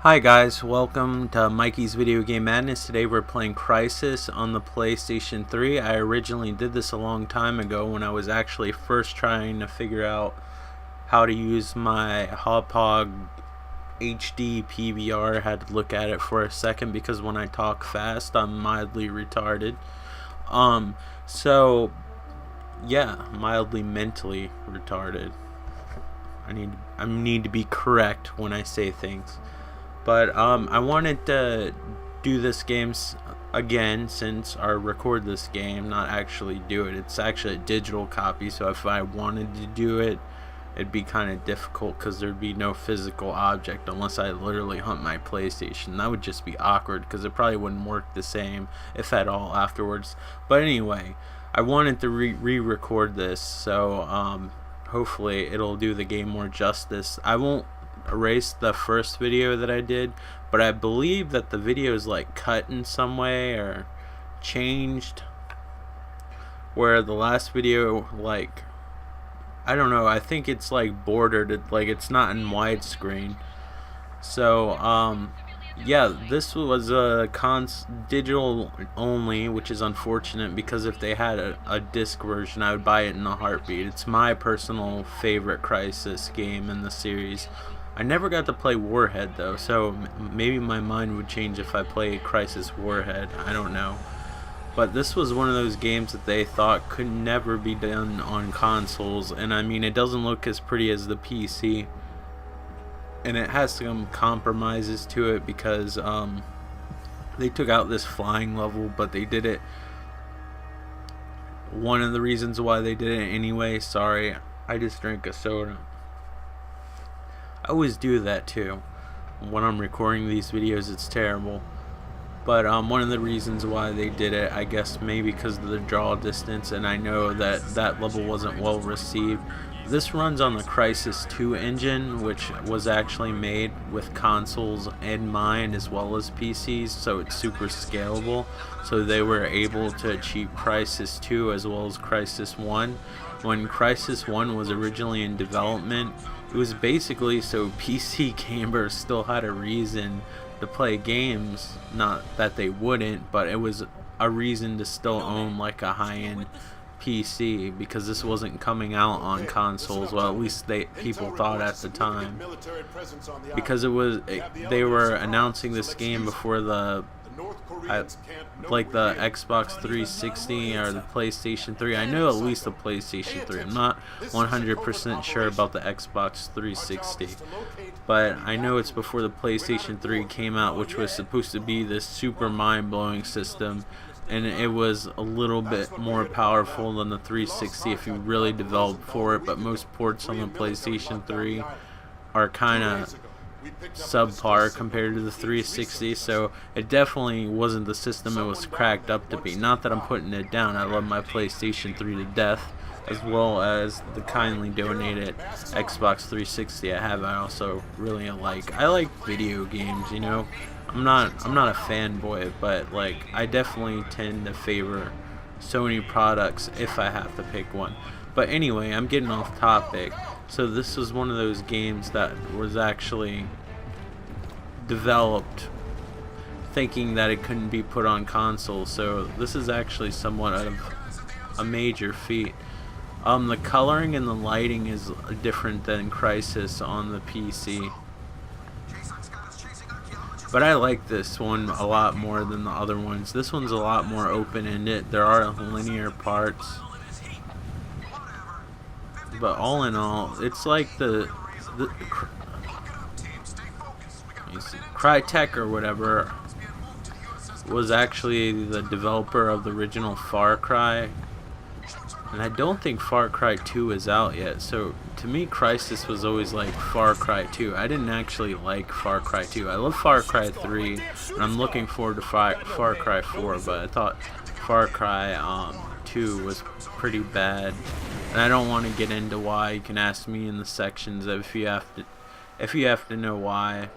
Hi guys, welcome to Mikey's Video Game Madness. Today we're playing Crysis on the PlayStation 3. I originally did this a long time ago when I was actually first trying to figure out how to use my Hauppauge HD PVR. I had to look at it for a second because when I talk fast I'm mildly retarded. Mildly mentally retarded. I need to be correct when I say things. But I wanted to do this game again or record this game, not actually do it. It's actually a digital copy, so if I wanted to do it, it'd be kind of difficult because there'd be no physical object unless I literally hunt my PlayStation. That would just be awkward because it probably wouldn't work the same, if at all, afterwards. But anyway, I wanted to re-record this, so hopefully it'll do the game more justice. I won't erase the first video that I did, but I believe that the video is like cut in some way or changed, where the last video, like, I don't know, I think it's like bordered, like it's not in widescreen. So yeah, this was a digital only, which is unfortunate because if they had a disc version I would buy it in a heartbeat. It's my personal favorite Crysis game in the series. I never got to play Warhead though, so maybe my mind would change if I played Crysis Warhead. I don't know. But this was one of those games that they thought could never be done on consoles, and I mean, it doesn't look as pretty as the PC. And it has some compromises to it because they took out this flying level, but they did it. One of the reasons why they did it anyway, sorry, I just drank a soda. I always do that too. When I'm recording these videos, it's terrible. But one of the reasons why they did it, I guess maybe because of the draw distance, and I know that that level wasn't well received. This runs on the Crysis 2 engine, which was actually made with consoles in mind as well as PCs, so it's super scalable. So they were able to achieve Crysis 2 as well as Crysis 1. When Crysis 1 was originally in development, it was basically so PC gamers still had a reason to play games. Not that they wouldn't, but it was a reason to still own like a high-end PC, because this wasn't coming out on consoles. Well, at least people thought at the time, because they were announcing this game before the Xbox 360 or the PlayStation 3. I know at least the PlayStation 3. I'm not 100% sure about the Xbox 360, but I know it's before the PlayStation 3 came out, which was supposed to be this super mind-blowing system, and it was a little bit more powerful than the 360 if you really developed for it. But most ports on the PlayStation 3 are kind of subpar compared to the 360, so it definitely wasn't the system it was cracked up to be. Not that I'm putting it down, I love my PlayStation 3 to death, as well as the kindly donated Xbox 360 I have. I also really like video games, you know. I'm not a fanboy, but like I definitely tend to favor Sony products if I have to pick one. But anyway, I'm getting off topic. So this was one of those games that was actually developed thinking that it couldn't be put on console. So this is actually somewhat of a major feat. The coloring and the lighting is different than Crysis on the PC. But I like this one a lot more than the other ones. This one's a lot more open-ended. There are linear parts. But all in all, it's like Crytek or whatever was actually the developer of the original Far Cry. And I don't think Far Cry 2 is out yet. So to me, Crysis was always like Far Cry 2. I didn't actually like Far Cry 2. I love Far Cry 3, and I'm looking forward to Far Cry 4, but I thought Far Cry 2 was pretty bad. And I don't want to get into why. You can ask me in the sections if you have to know why,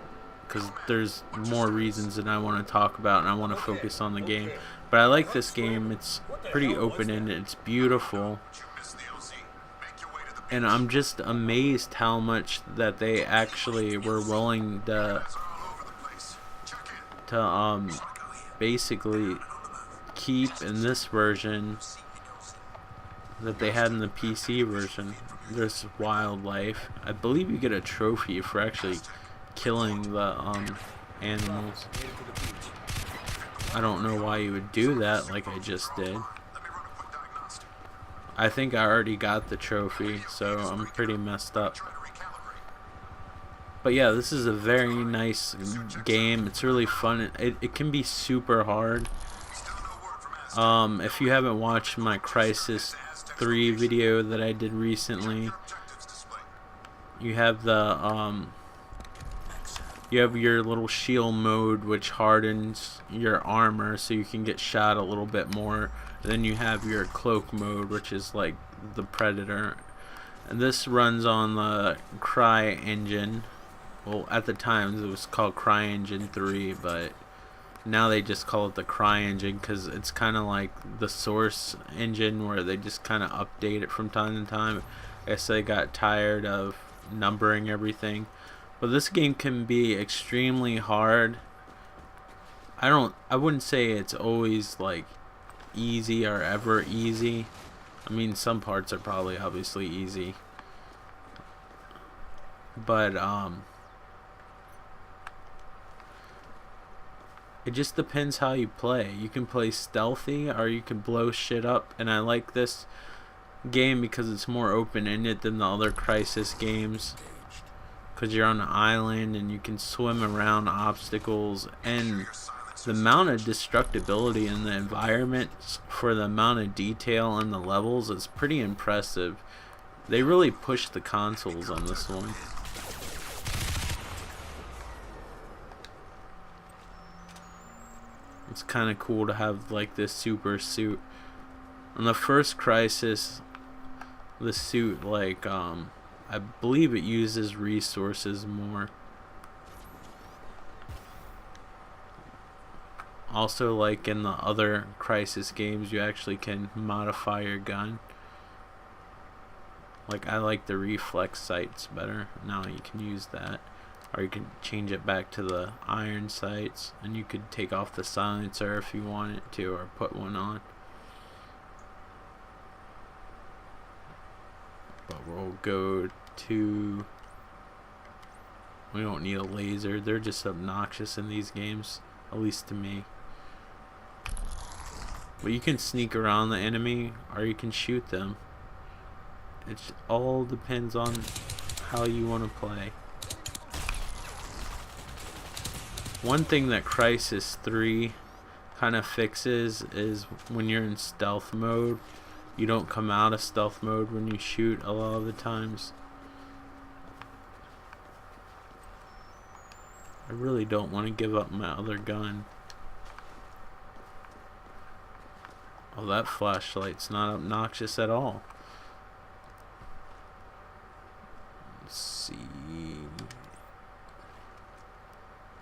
because there's more reasons that I want to talk about, and I want to focus on the game. But I like this game. It's pretty open-ended. It's beautiful. And I'm just amazed how much that they actually were willing to to basically keep in this version that they had in the PC version. There's wildlife. I believe you get a trophy for actually killing the animals. I don't know why you would do that like I just did. I think I already got the trophy, so I'm pretty messed up. But yeah, this is a very nice game. It's really fun. It can be super hard. If you haven't watched my Crysis 3 video that I did recently, you have the you have your little shield mode, which hardens your armor so you can get shot a little bit more. Then you have your cloak mode, which is like the Predator. And this runs on the Cry engine. Well, at the time it was called Cry Engine 3, but now they just call it the Cry engine because it's kind of like the Source engine where they just kind of update it from time to time. I guess they got tired of numbering everything. But this game can be extremely hard. I wouldn't say it's always like easy or ever easy. I mean, some parts are probably obviously easy. But it just depends how you play. You can play stealthy or you can blow shit up, and I like this game because it's more open-ended than the other Crysis games. Because you're on an island and you can swim around obstacles, and the amount of destructibility in the environment for the amount of detail in the levels is pretty impressive. They really pushed the consoles on this one. It's kind of cool to have like this super suit. On the first Crysis, the suit like I believe it uses resources more. Also, like in the other Crysis games, you actually can modify your gun. Like, I like the reflex sights better. Now you can use that. Or you can change it back to the iron sights, and you could take off the silencer if you wanted to, or put one on. But we'll go to... We don't need a laser. They're just obnoxious in these games, at least to me. But you can sneak around the enemy, or you can shoot them. It all depends on how you want to play. One thing that Crysis 3 kind of fixes is when you're in stealth mode, you don't come out of stealth mode when you shoot a lot of the times. I really don't want to give up my other gun. Oh, that flashlight's not obnoxious at all. Let's see.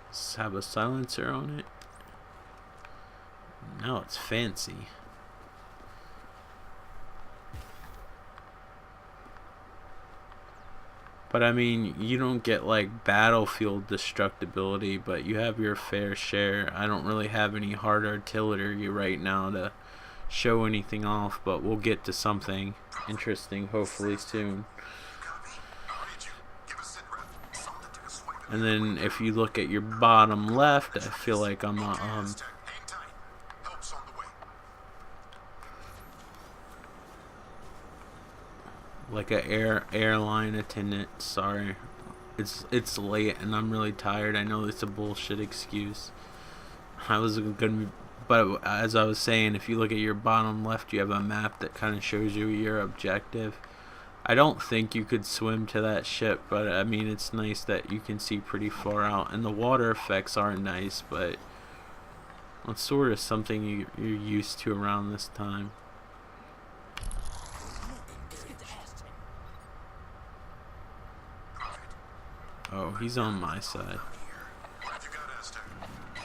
Let's have a silencer on it. Now it's fancy. But I mean, you don't get like battlefield destructibility, but you have your fair share. I don't really have any hard artillery right now to show anything off, but we'll get to something interesting hopefully soon. And then if you look at your bottom left, I feel like I'm like a airline attendant. Sorry, it's late and I'm really tired. I know it's a bullshit excuse. But as I was saying, if you look at your bottom left, you have a map that kind of shows you your objective. I don't think you could swim to that ship, but I mean, it's nice that you can see pretty far out, and the water effects are nice, but it's sort of something you're used to around this time. Oh, he's on my side.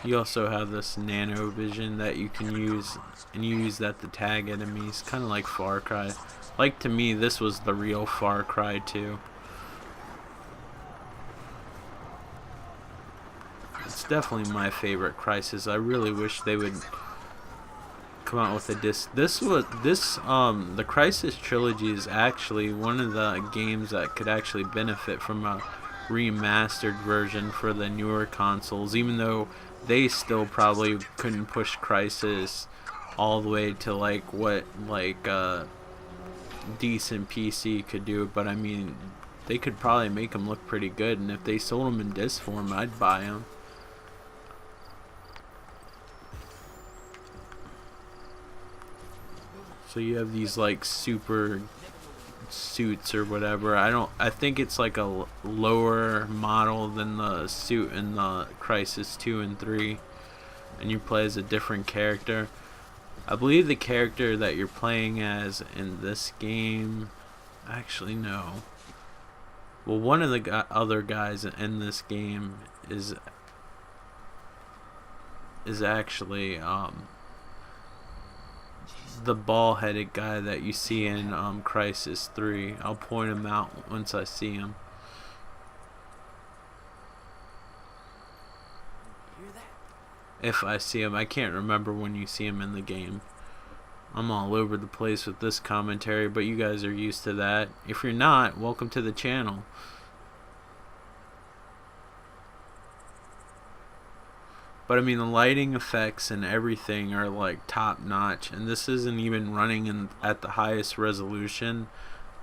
You also have this nano vision that you can use, and you use that to tag enemies, kind of like Far Cry. Like, to me, this was the real Far Cry 2. It's definitely my favorite Crysis. I really wish they would come out with a disc. The Crysis trilogy is actually one of the games that could actually benefit from a remastered version for the newer consoles, even though they still probably couldn't push Crysis all the way to like what like decent PC could do, but I mean they could probably make them look pretty good, and if they sold them in disc form, I'd buy them. So you have these like super suits or whatever. I think it's like a lower model than the suit in the Crysis 2 and 3, and you play as a different character. I believe the character that you're playing as in this game, actually no. Well, one of the other guys in this game is actually the ball-headed guy that you see in Crysis 3. I'll point him out once I see him. If I see him, I can't remember when you see him in the game. I'm all over the place with this commentary, but you guys are used to that. If you're not, welcome to the channel. But I mean, the lighting effects and everything are like top notch, and this isn't even running at the highest resolution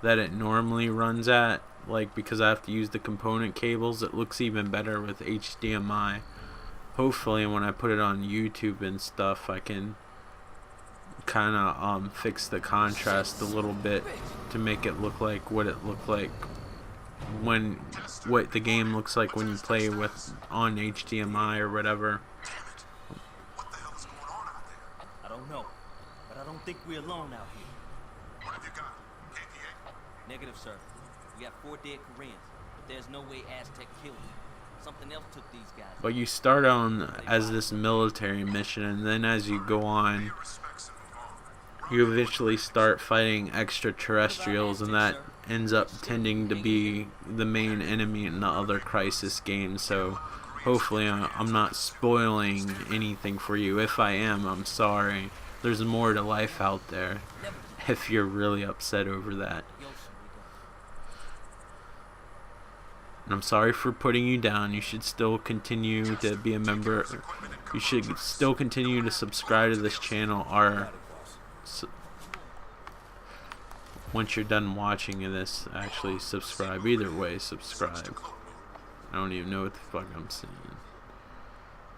that it normally runs at, like, because I have to use the component cables. It looks even better with HDMI. Hopefully when I put it on YouTube and stuff, I can kind of fix the contrast a little bit to make it look like what it looked like what the game looks like when you play with on HDMI or whatever. I don't know, but I don't think we're alone out here. What have you got? KPA? Negative, sir. We got 4 dead Koreans, but there's no way Aztec killed them. Something else took these guys. But you start on as this military mission, and then as you go on, you eventually start fighting extraterrestrials, and that ends up tending to be the main enemy in the other Crysis games. So hopefully I'm not spoiling anything for you. If I am, I'm sorry. There's more to life out there if you're really upset over that. And I'm sorry for putting you down. You should still continue to be a member. You should still continue to subscribe to this channel. Once you're done watching this, actually subscribe. Either way, subscribe. I don't even know what the fuck I'm saying.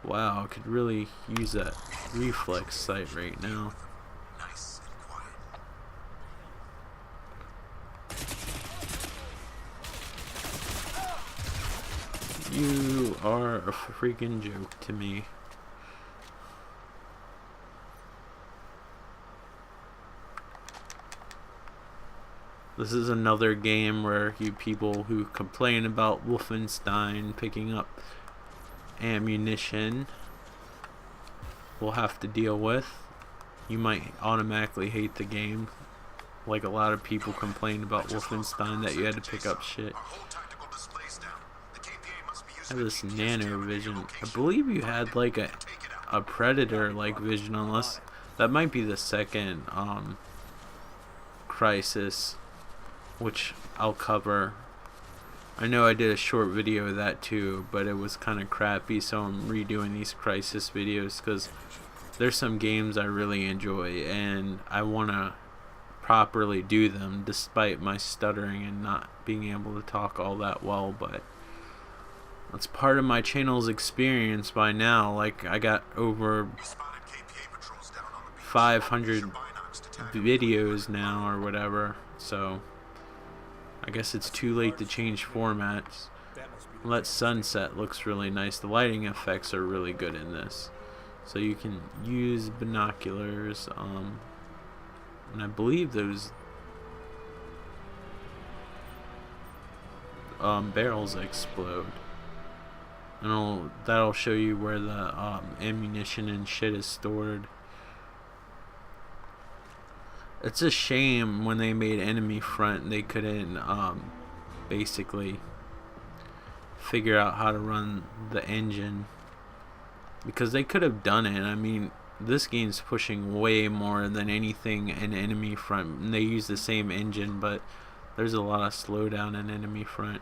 Wow, I could really use that reflex sight right now. You are a freaking joke to me. This is another game where you people who complain about Wolfenstein picking up ammunition will have to deal with. You might automatically hate the game, like a lot of people complain about Wolfenstein that you had to pick up shit. I have this nano vision. I believe you had like a predator like vision, unless that might be the second Crysis, which I'll cover. I know I did a short video of that too, but it was kind of crappy, so I'm redoing these Crysis videos because there's some games I really enjoy and I want to properly do them despite my stuttering and not being able to talk all that well. But that's part of my channel's experience by now. Like, I got over 500 videos now or whatever, so I guess it's too late to change formats. That sunset looks really nice. The lighting effects are really good in this. So you can use binoculars, and I believe those barrels explode. And that'll show you where the ammunition and shit is stored. It's a shame when they made Enemy Front they couldn't basically figure out how to run the engine Because they could have done it. I mean, this game's pushing way more than anything in enemy front. And they use the same engine, but there's a lot of slowdown in enemy front.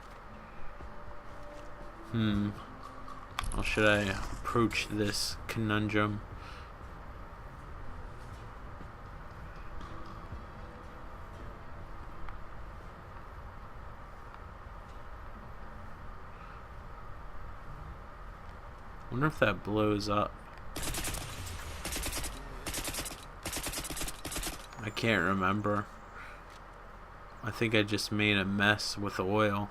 How should I approach this conundrum? Wonder if that blows up. I can't remember. I think I just made a mess with oil.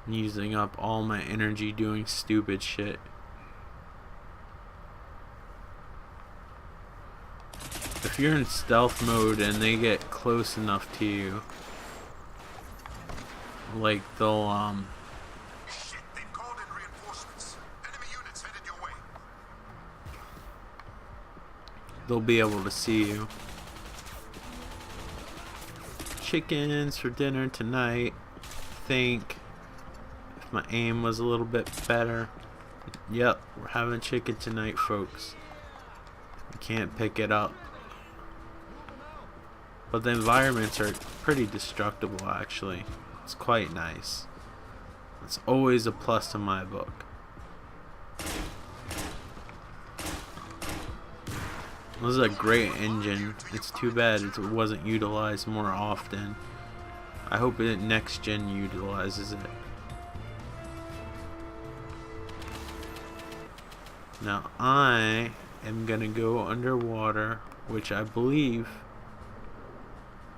I'm using up all my energy doing stupid shit. If you're in stealth mode and they get close enough to you, like they'll Shit, they've called in reinforcements. Enemy units headed your way. they'll be able to see you. Chickens for dinner tonight. I think if my aim was a little bit better. Yep, we're having chicken tonight, folks. You can't pick it up. But the environments are pretty destructible, actually. It's quite nice. It's always a plus in my book. This is a great engine. It's too bad it wasn't utilized more often. I hope it next gen utilizes it. Now I am gonna go underwater, which I believe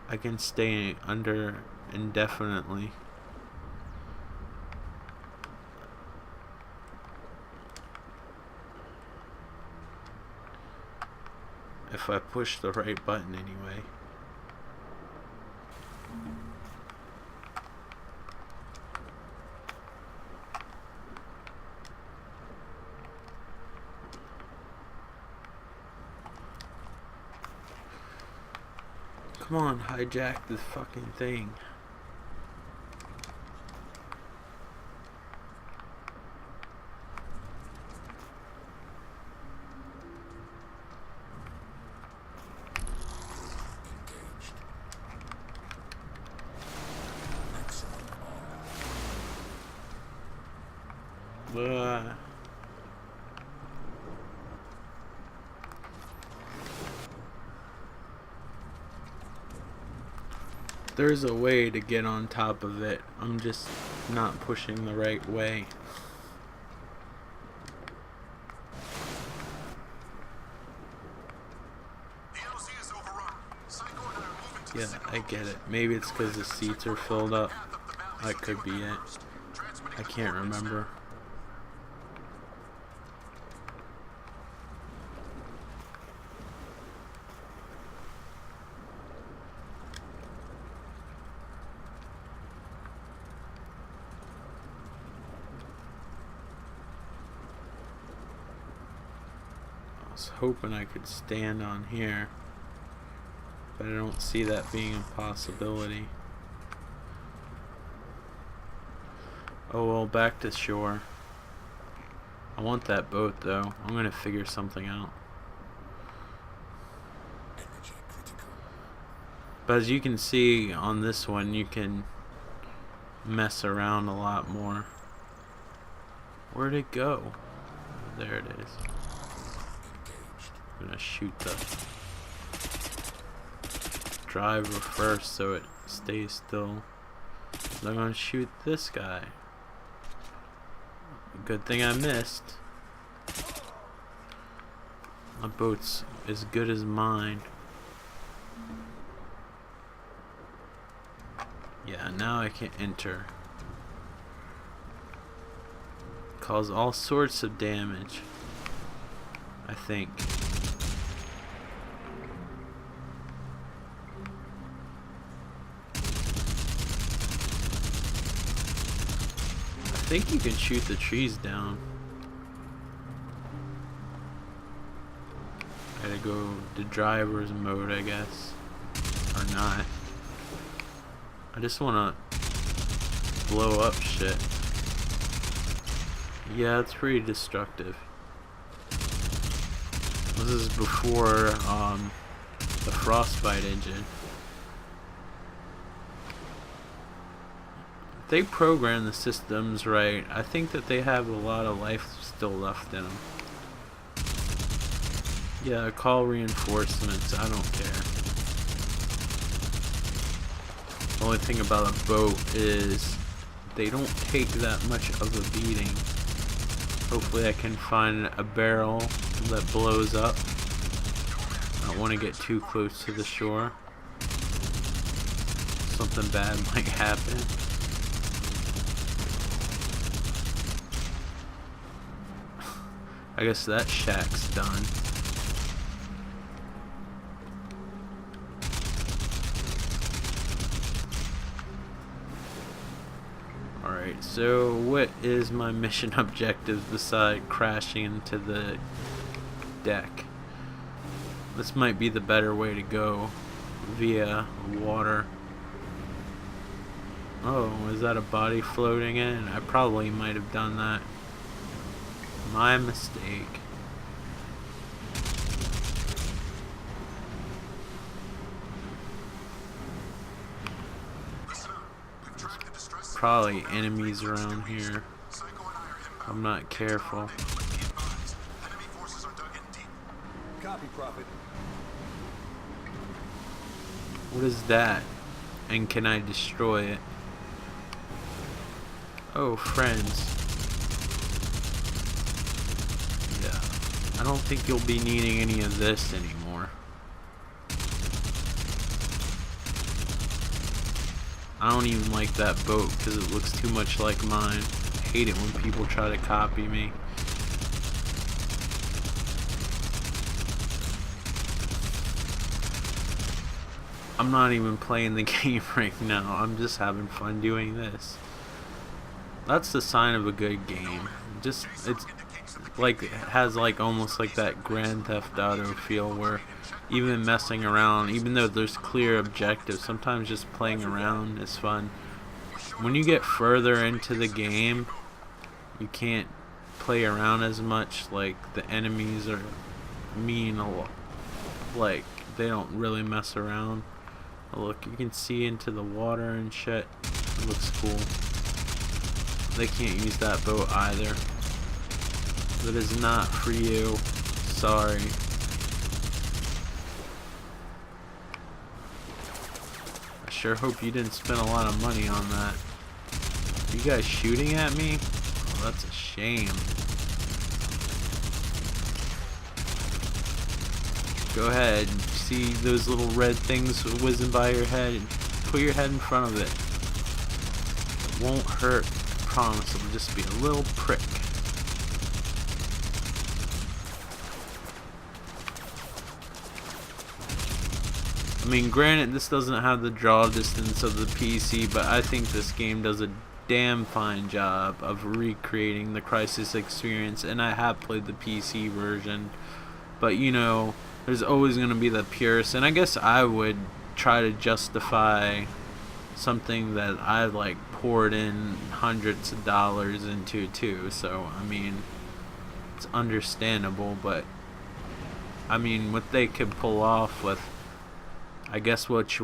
I can stay under indefinitely. If I push the right button anyway. Come on, hijack this fucking thing. There's a way to get on top of it. I'm just not pushing the right way. The LZ is overrun. Psycho and I are moving to Yeah, the signal I get it. location. Maybe it's because the seats are filled up. Path up the valley That could be securely it. first. Transmitting I the can't coordinates remember. now. I was hoping I could stand on here, but I don't see that being a possibility. Oh well, back to shore. I want that boat though. I'm gonna figure something out. But as you can see on this one, you can mess around a lot more. Where'd it go? There it is. I'm gonna shoot the driver first so it stays still. So I'm gonna shoot this guy. Good thing I missed. My boat's as good as mine. Yeah, now I can enter. Cause all sorts of damage, I think. I think you can shoot the trees down. Gotta go to driver's mode, I guess. Or Or not. I just wanna blow up shit. Yeah, it's pretty destructive. This is before the Frostbite engine. If they program the systems right, I think that they have a lot of life still left in them. Yeah, call reinforcements, I don't care. The only thing about a boat is they don't take that much of a beating. Hopefully I can find a barrel that blows up. I don't want to get too close to the shore. Something bad might happen. I guess that shack's done. Alright, so what is my mission objective besides crashing into the deck? This might be the better way to go via water. Oh, is that a body floating in? I probably might have done that. My mistake. Probably enemies around here. I'm not careful. Copy, Prophet. What is that? And can I destroy it? Oh, friends. Yeah. I don't think you'll be needing any of this anymore. I don't even like that boat because it looks too much like mine. I hate it when people try to copy me. I'm not even playing the game right now. I'm just having fun doing this. That's the sign of a good game. Just it's like it has like almost like that Grand Theft Auto feel where even messing around, even though there's clear objectives, sometimes just playing around is fun. When you get further into the game, you can't play around as much. Like the enemies are mean a lot. Like they don't really mess around. Look, you can see into the water and shit. It looks cool. They can't use that boat either. That is not for you. Sorry. I sure hope you didn't spend a lot of money on that. Are you guys shooting at me? Oh, that's a shame. Go ahead. See those little red things whizzing by your head? Put your head in front of it. It won't hurt. I promise. It'll just be a little prick. I mean, granted, this doesn't have the draw distance of the PC, but I think this game does a damn fine job of recreating the Crysis experience, and I have played the PC version. But, you know, there's always going to be the purist, and I guess I would try to justify something that I like poured in hundreds of dollars into too. So I mean, it's understandable, but I mean, what they could pull off with, I guess what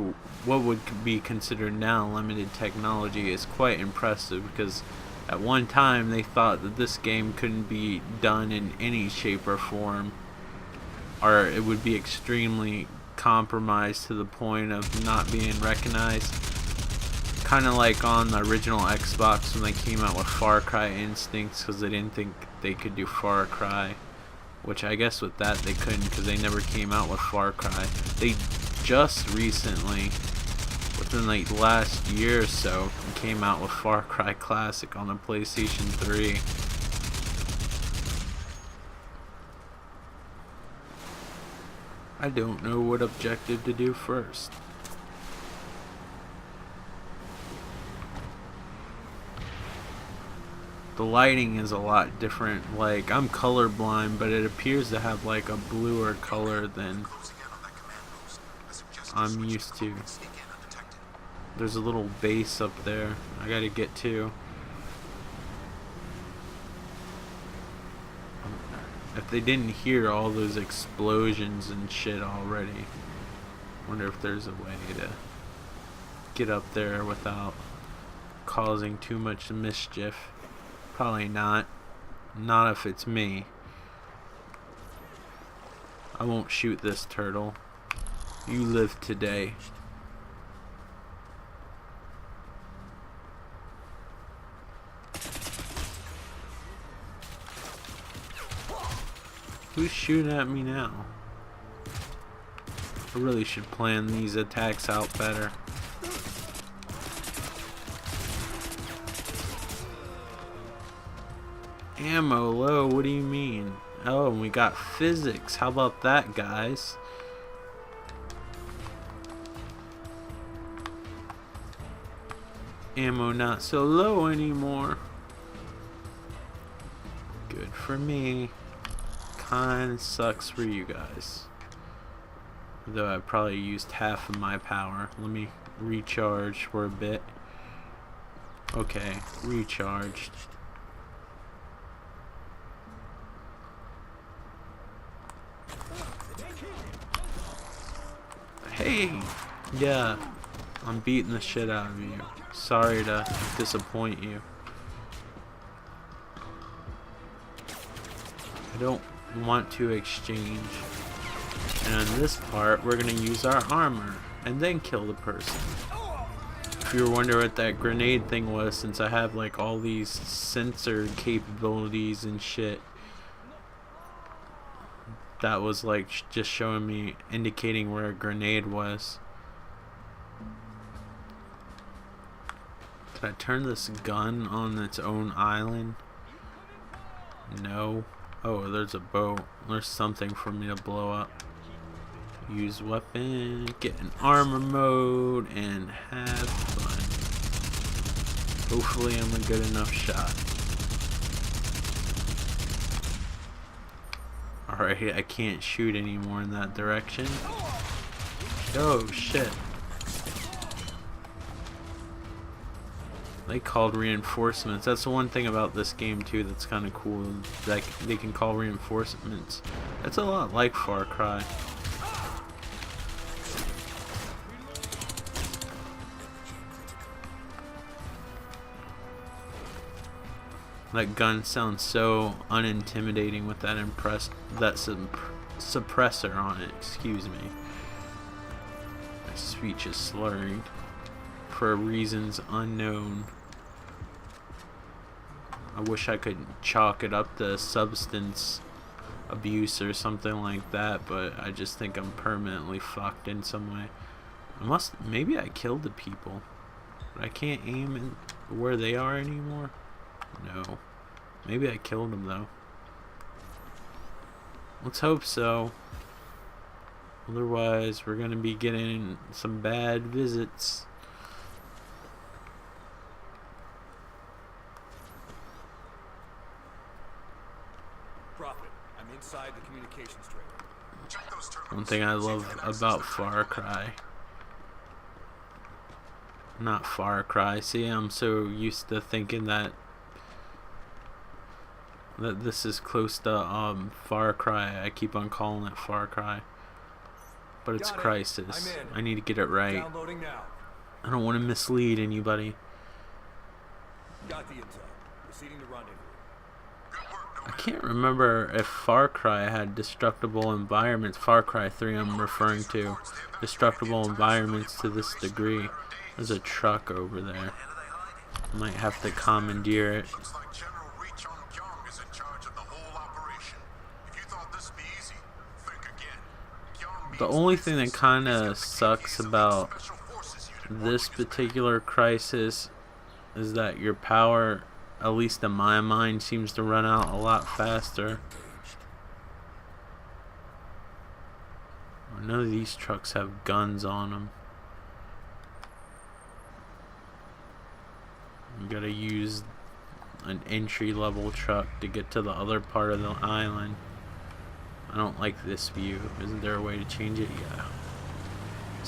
would be considered now limited technology is quite impressive, because at one time they thought that this game couldn't be done in any shape or form, or it would be extremely compromised to the point of not being recognized. Kind of like on the original Xbox when they came out with Far Cry Instincts, because they didn't think they could do Far Cry, which I guess with that they couldn't, because they never came out with Far Cry. They just recently, within like the last year or so, came out with Far Cry Classic on the PlayStation 3. I don't know what objective to do first. The lighting is a lot different. Like, I'm colorblind, but it appears to have like a bluer color than I'm used to. There's a little base up there I gotta get to. If they didn't hear all those explosions and shit already, wonder if there's a way to get up there without causing too much mischief. Probably not. Not if it's me. I won't shoot this turtle. You live today. Who's shooting at me now? I really should plan these attacks out better. Ammo low, what do you mean? Oh, and we got physics. How about that, guys? Ammo not so low anymore. Good for me. Kinda sucks for you guys. Though I probably used half of my power. Let me recharge for a bit. Okay, recharged. Hey! Yeah, I'm beating the shit out of you. Sorry to disappoint you. I don't want to exchange. And on this part, we're gonna use our armor and then kill the person. If you were wondering what that grenade thing was, since I have like all these sensor capabilities and shit, that was like just showing me, indicating where a grenade was. Did I turn this gun on its own island? No. Oh, there's a boat. There's something for me to blow up. Use weapon, get in armor mode, and have fun. Hopefully I'm a good enough shot. Alright, I can't shoot anymore in that direction. Oh, shit. They called reinforcements. That's the one thing about this game too that's kind of cool. Like they can call reinforcements. That's a lot like Far Cry. That gun sounds so unintimidating with that suppressor on it. Excuse me. My speech is slurring for reasons unknown. I wish I could chalk it up to substance abuse or something like that, but I just think I'm permanently fucked in some way. Maybe I killed the people, but I can't aim in where they are anymore. No. Maybe I killed them though. Let's hope so. Otherwise, we're gonna be getting some bad visits. I'm inside the communications trailer. One thing I love about Far Cry. Not Far Cry. See, I'm so used to thinking that this is close to Far Cry. I keep on calling it Far Cry. But it's Crysis. I need to get it right. I don't want to mislead anybody. Got the intel. Proceeding to rendezvous. I can't remember if Far Cry had destructible environments. Far Cry 3 I'm referring to. Destructible environments to this degree. There's a truck over there. Might have to commandeer it. Looks like General Reach on Kyong is in charge of the whole operation. If you thought this would be easy, think again. The only thing that kind of sucks about this particular Crysis is that your power, at least in my mind, seems to run out a lot faster. None of these trucks have guns on them. You gotta use an entry-level truck to get to the other part of the island. I don't like this view. Isn't there a way to change it? Yeah.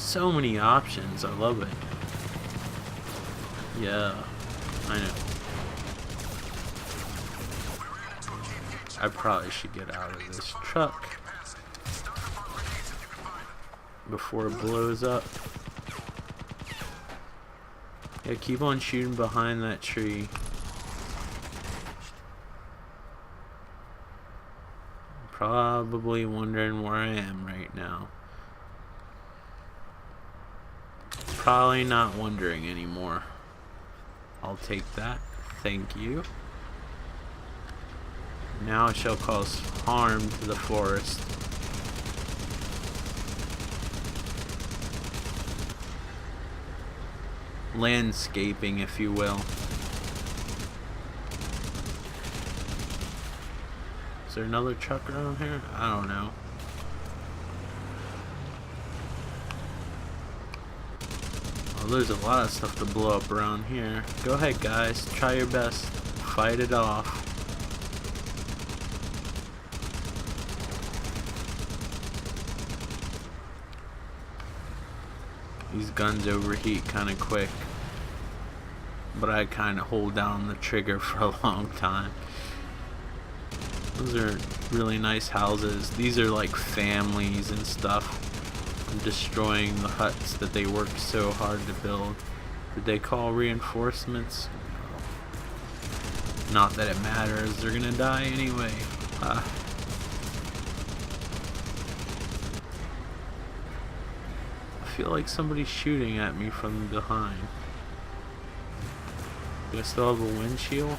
So many options. I love it. Yeah, I know. I probably should get out of this truck before it blows up. Yeah, keep on shooting behind that tree. Probably wondering where I am right now. Probably not wondering anymore. I'll take that. Thank you. Now it shall cause harm to the forest. Landscaping, if you will. Is there another truck around here? I don't know. Oh, there's a lot of stuff to blow up around here. Go ahead, guys. Try your best. Fight it off. These guns overheat kind of quick. But I kind of hold down the trigger for a long time. Those are really nice houses. These are like families and stuff. I'm destroying the huts that they worked so hard to build. Did they call reinforcements? Not that it matters. They're gonna die anyway. I feel like somebody's shooting at me from behind. Do I still have a windshield?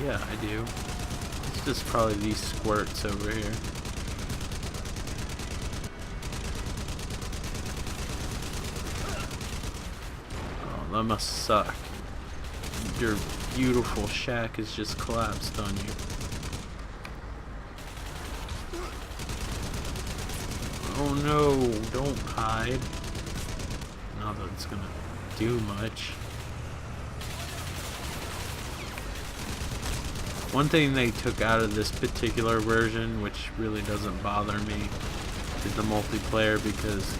Yeah, I do. It's just probably these squirts over here. Oh, that must suck. Your beautiful shack has just collapsed on you. Oh no, don't hide. Not that it's gonna do much. One thing they took out of this particular version, which really doesn't bother me, is the multiplayer, because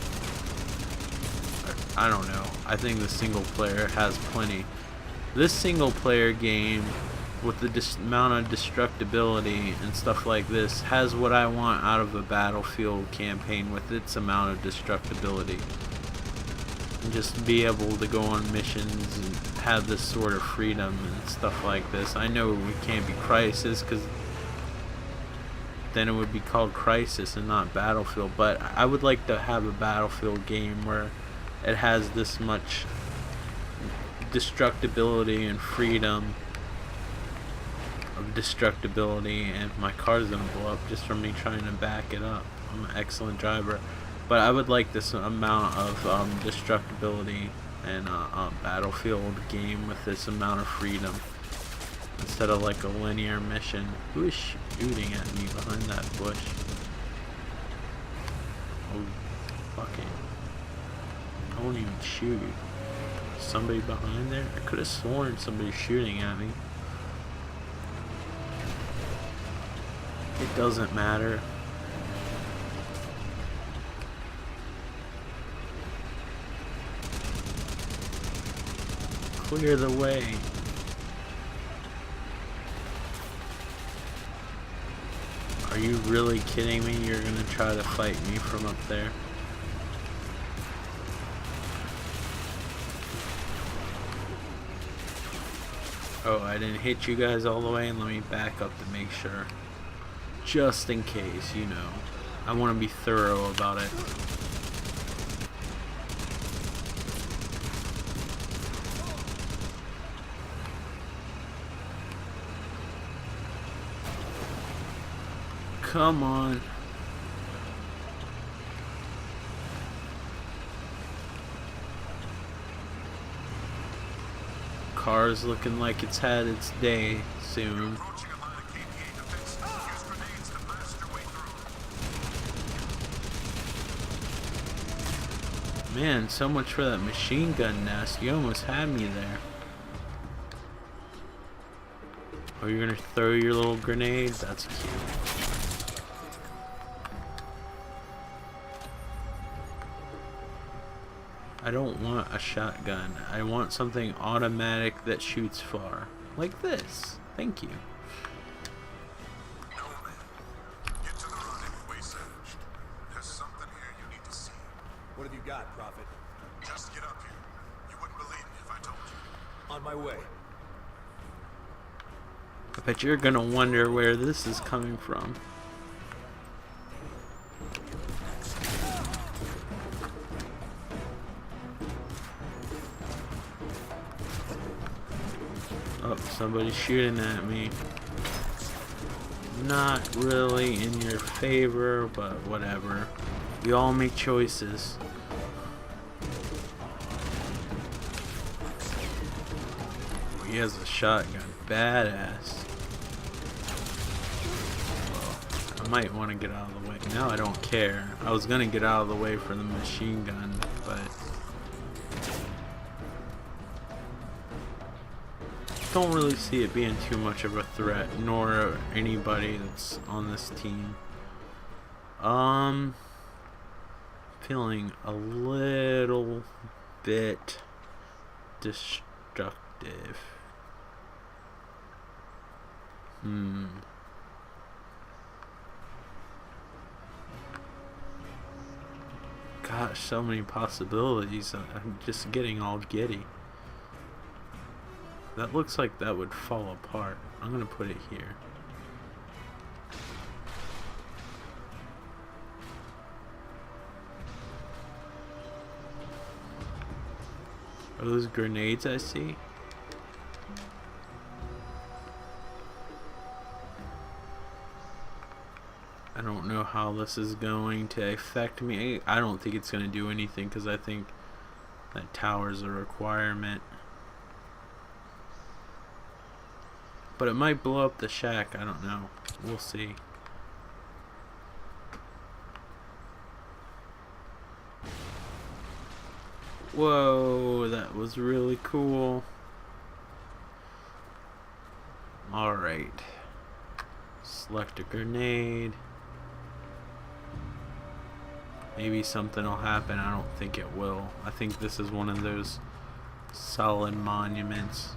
I don't know. I think the single player has plenty. This single player game, with the amount of destructibility and stuff like this, has what I want out of a Battlefield campaign with its amount of destructibility. And just be able to go on missions and have this sort of freedom and stuff like this. I know we can't be Crysis, because then it would be called Crysis and not Battlefield, but I would like to have a Battlefield game where it has this much destructibility and freedom of destructibility, and my car's gonna blow up just from me trying to back it up. I'm an excellent driver, but I would like this amount of destructibility and a Battlefield game with this amount of freedom instead of like a linear mission. Who is shooting at me behind that bush? Oh, fucking! I won't even shoot. Somebody behind there? I could have sworn somebody's shooting at me. It doesn't matter. Clear the way. Are you really kidding me? You're gonna try to fight me from up there? Oh, I didn't hit you guys all the way, and let me back up to make sure. Just in case, you know. I want to be thorough about it. Come on. Car's looking like it's had its day soon. Man, so much for that machine gun nest. You almost had me there. Oh, you're gonna throw your little grenade? That's cute. I don't want a shotgun. I want something automatic that shoots far. Like this. Thank you. No, man. Get to the right way, Savage. There's something here you need to see. What have you got, Prophet? Just get up here. You wouldn't believe me if I told you. On my way. I bet you're gonna wonder where this is coming from. Oh, somebody's shooting at me. Not really in your favor, but whatever. We all make choices. Oh, he has a shotgun. Badass. I might want to get out of the way. Now I don't care. I was gonna get out of the way for the machine gun, but don't really see it being too much of a threat, nor anybody that's on this team. Feeling a little bit destructive. Gosh, so many possibilities. I'm just getting all giddy. That looks like that would fall apart. I'm gonna put it here. Are those grenades I see? I don't know how this is going to affect me. I don't think it's going to do anything because I think that tower's a requirement. But it might blow up the shack. I don't know. We'll see. Whoa, that was really cool. Alright. Select a grenade. Maybe something will happen. I don't think it will. I think this is one of those solid monuments.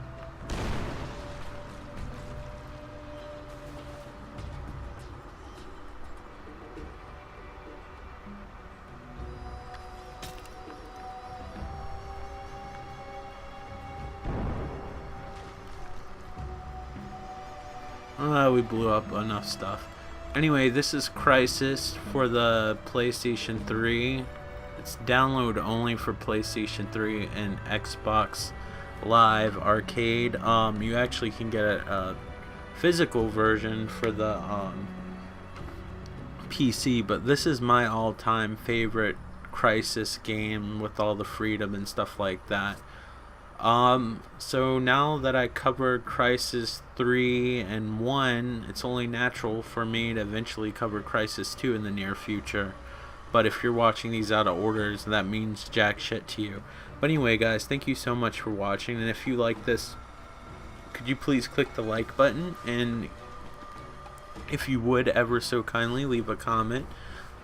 We blew up enough stuff. Anyway, this is Crysis for the PlayStation 3. It's download only for PlayStation 3 and Xbox Live Arcade. You actually can get a physical version for the PC, but this is my all-time favorite Crysis game with all the freedom and stuff like that. So now that I covered Crysis 3 and 1, it's only natural for me to eventually cover Crysis 2 in the near future. But if you're watching these out of orders, that means jack shit to you. But anyway, guys, thank you so much for watching, and if you like this, could you please click the like button, and if you would ever so kindly leave a comment,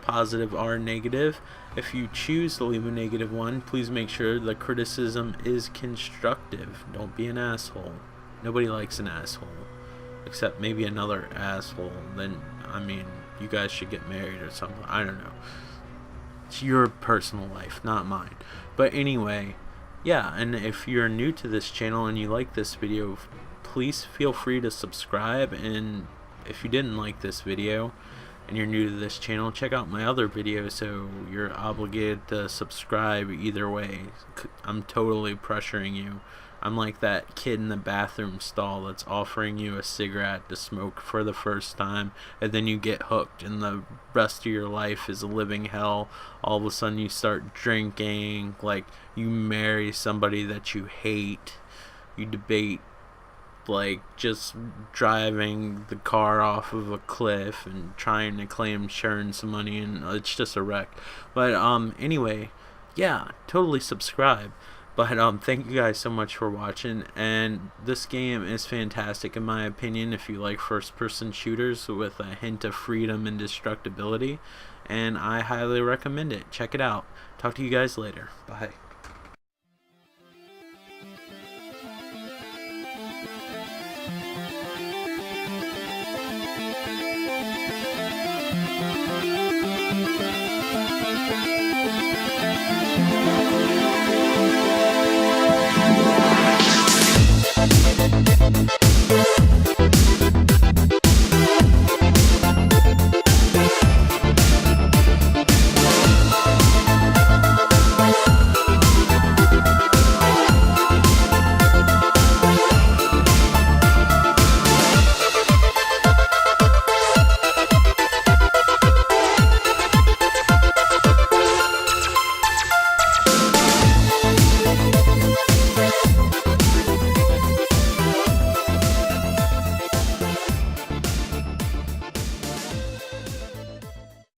positive or negative. If you choose to leave a negative one, please make sure the criticism is constructive. Don't be an asshole. Nobody likes an asshole. Except maybe another asshole. Then, I mean, you guys should get married or something. I don't know. It's your personal life, not mine. But anyway, yeah, and if you're new to this channel and you like this video, please feel free to subscribe. And if you didn't like this video and you're new to this channel, check out my other videos, so you're obligated to subscribe either way. I'm totally pressuring you. I'm like that kid in the bathroom stall that's offering you a cigarette to smoke for the first time, and then you get hooked and the rest of your life is a living hell. All of a sudden you start drinking, like you marry somebody that you hate, you debate like just driving the car off of a cliff and trying to claim insurance money, and it's just a wreck. But anyway, yeah, totally subscribe. But thank you guys so much for watching, and this game is fantastic in my opinion if you like first person shooters with a hint of freedom and destructibility, and I highly recommend it. Check it out. Talk to you guys later. Bye.